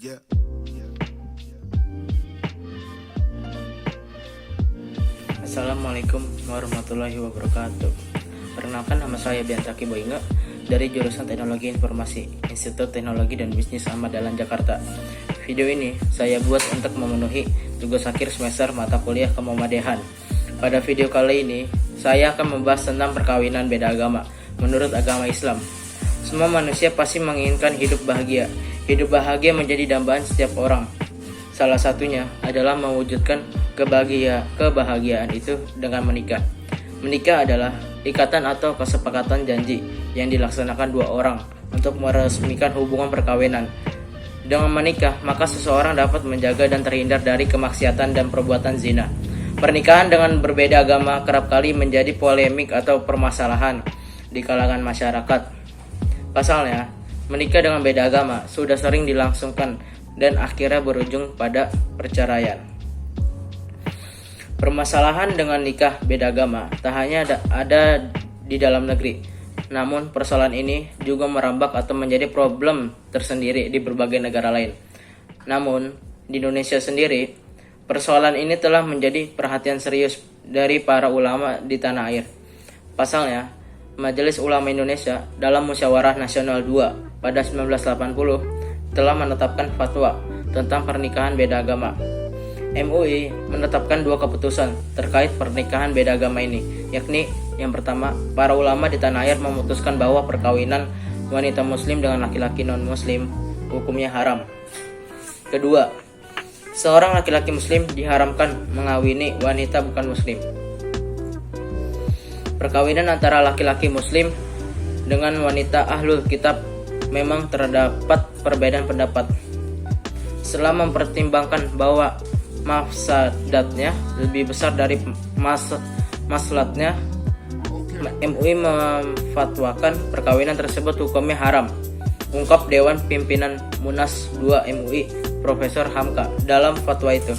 Yeah. Assalamualaikum warahmatullahi wabarakatuh. Perkenalkan, nama saya Biantaki Boyinge dari jurusan Teknologi Informasi, Institut Teknologi dan Bisnis Ahmad Dahlan, Jakarta. Video ini saya buat untuk memenuhi tugas akhir semester mata kuliah Kemuhammadiyyahan. Pada video kali ini, saya akan membahas tentang perkawinan beda agama menurut agama Islam. Semua manusia pasti menginginkan hidup bahagia. Hidup bahagia menjadi dambaan setiap orang. Salah satunya adalah mewujudkan kebahagiaan itu dengan menikah. Menikah adalah ikatan atau kesepakatan janji yang dilaksanakan dua orang untuk meresmikan hubungan perkawinan. Dengan menikah, maka seseorang dapat menjaga dan terhindar dari kemaksiatan dan perbuatan zina. Pernikahan dengan berbeda agama kerap kali menjadi polemik atau permasalahan di kalangan masyarakat. Pasalnya, menikah dengan beda agama sudah sering dilangsungkan dan akhirnya berujung pada perceraian. Permasalahan dengan nikah beda agama tak hanya ada di dalam negeri, namun persoalan ini juga merambak atau menjadi problem tersendiri di berbagai negara lain. Namun, di Indonesia sendiri, persoalan ini telah menjadi perhatian serius dari para ulama di tanah air. Pasalnya, Majelis Ulama Indonesia dalam Musyawarah Nasional II pada 1980 telah menetapkan fatwa tentang pernikahan beda agama. MUI menetapkan dua keputusan terkait pernikahan beda agama ini, yakni yang pertama, para ulama di tanah air memutuskan bahwa perkawinan wanita muslim dengan laki-laki non-muslim hukumnya haram. Kedua, seorang laki-laki muslim diharamkan mengawini wanita bukan muslim. Perkawinan antara laki-laki muslim dengan wanita ahlul kitab memang terdapat perbedaan pendapat. Setelah mempertimbangkan bahwa mafsadatnya lebih besar dari maslahatnya, MUI memfatwakan perkawinan tersebut hukumnya haram, ungkap Dewan Pimpinan Munas II MUI Profesor Hamka dalam fatwa itu.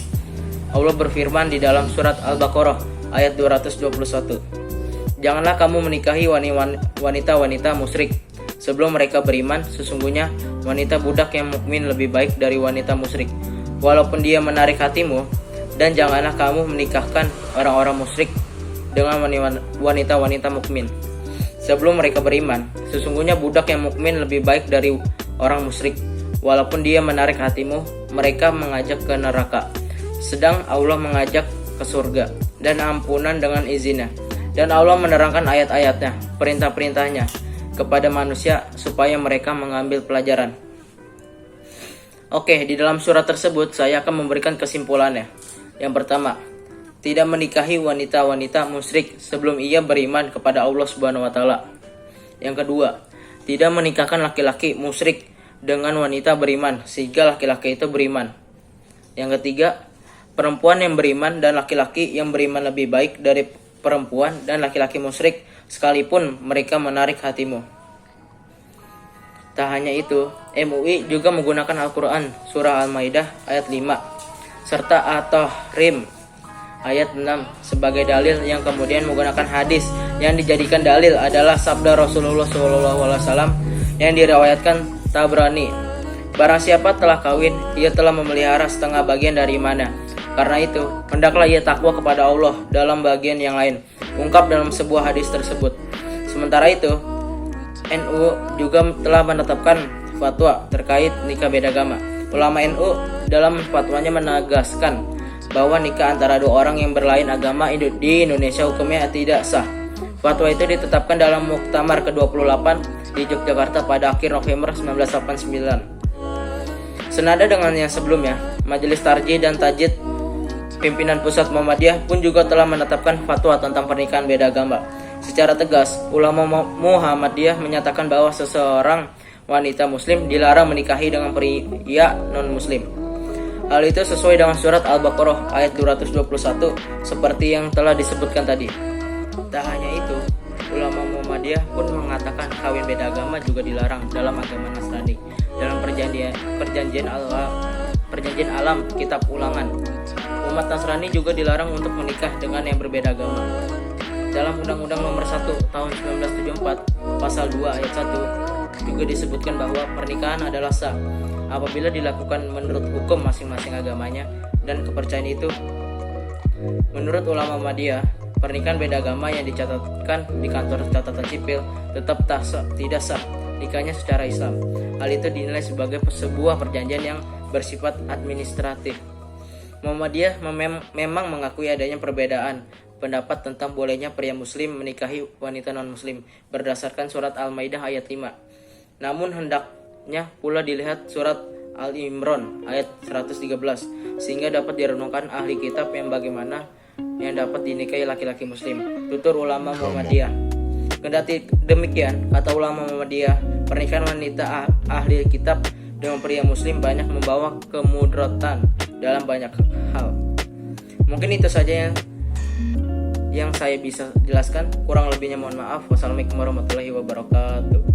Allah berfirman di dalam surat Al-Baqarah ayat 221. Janganlah kamu menikahi wanita-wanita musyrik sebelum mereka beriman. Sesungguhnya wanita budak yang mukmin lebih baik dari wanita musyrik, walaupun dia menarik hatimu. Dan janganlah kamu menikahkan orang-orang musyrik dengan wanita-wanita mukmin sebelum mereka beriman. Sesungguhnya budak yang mukmin lebih baik dari orang musyrik, walaupun dia menarik hatimu. Mereka mengajak ke neraka, sedang Allah mengajak ke surga dan ampunan dengan izinnya. Dan Allah menerangkan ayat-ayatnya, perintah-perintahnya kepada manusia supaya mereka mengambil pelajaran. Oke, di dalam surat tersebut saya akan memberikan kesimpulannya. Yang pertama, tidak menikahi wanita-wanita musyrik sebelum ia beriman kepada Allah Subhanahu wa taala. Yang kedua, tidak menikahkan laki-laki musyrik dengan wanita beriman sehingga laki-laki itu beriman. Yang ketiga, perempuan yang beriman dan laki-laki yang beriman lebih baik dari perempuan dan laki-laki musyrik sekalipun mereka menarik hatimu. Tak hanya itu, MUI juga menggunakan Al-Quran surah Al-Maidah ayat 5 serta At-Tahrim ayat 6 sebagai dalil, yang kemudian menggunakan hadis yang dijadikan dalil adalah sabda Rasulullah SAW yang diriwayatkan Tabrani. Barang siapa telah kawin, ia telah memelihara setengah bagian dari mana. Karena itu, hendaklah ia takwa kepada Allah dalam bagian yang lain, ungkap dalam sebuah hadis tersebut. Sementara itu, NU juga telah menetapkan fatwa terkait nikah beda agama. Ulama NU dalam fatwanya menegaskan bahwa nikah antara dua orang yang berlain agama di Indonesia hukumnya tidak sah. Fatwa itu ditetapkan dalam Muktamar ke-28 di Yogyakarta pada akhir November 1989. Senada dengan yang sebelumnya, Majelis Tarjih dan Tajdid Pimpinan Pusat Muhammadiyah pun juga telah menetapkan fatwa tentang pernikahan beda agama. Secara tegas, ulama Muhammadiyah menyatakan bahwa seseorang wanita muslim dilarang menikahi dengan pria non-muslim. Hal itu sesuai dengan surat Al-Baqarah ayat 221 seperti yang telah disebutkan tadi. Tak hanya itu, ulama Muhammadiyah pun mengatakan kawin beda agama juga dilarang dalam agama Nasrani. Dalam perjanjian alam kitab ulangan, umat Nasrani juga dilarang untuk menikah dengan yang berbeda agama. Dalam Undang-Undang Nomor 1 Tahun 1974 Pasal 2 Ayat 1 juga disebutkan bahwa pernikahan adalah sah apabila dilakukan menurut hukum masing-masing agamanya dan kepercayaan itu. Menurut ulama Muhammadiyah, pernikahan beda agama yang dicatatkan di kantor catatan sipil tetap tidak sah nikahnya secara Islam. Hal itu dinilai sebagai sebuah perjanjian yang bersifat administratif. Muhammadiyah memang mengakui adanya perbedaan pendapat tentang bolehnya pria muslim menikahi wanita non-muslim berdasarkan surat Al-Maidah ayat 5. Namun hendaknya pula dilihat surat Al-Imran ayat 113 sehingga dapat direnungkan ahli kitab yang bagaimana yang dapat dinikahi laki-laki muslim. Tutur ulama Muhammadiyah. Kendati demikian, kata ulama Muhammadiyah, pernikahan wanita ahli kitab dengan pria muslim banyak membawa kemudaratan dalam banyak hal. Mungkin itu saja yang saya bisa jelaskan. Kurang lebihnya mohon maaf. Wassalamualaikum warahmatullahi wabarakatuh.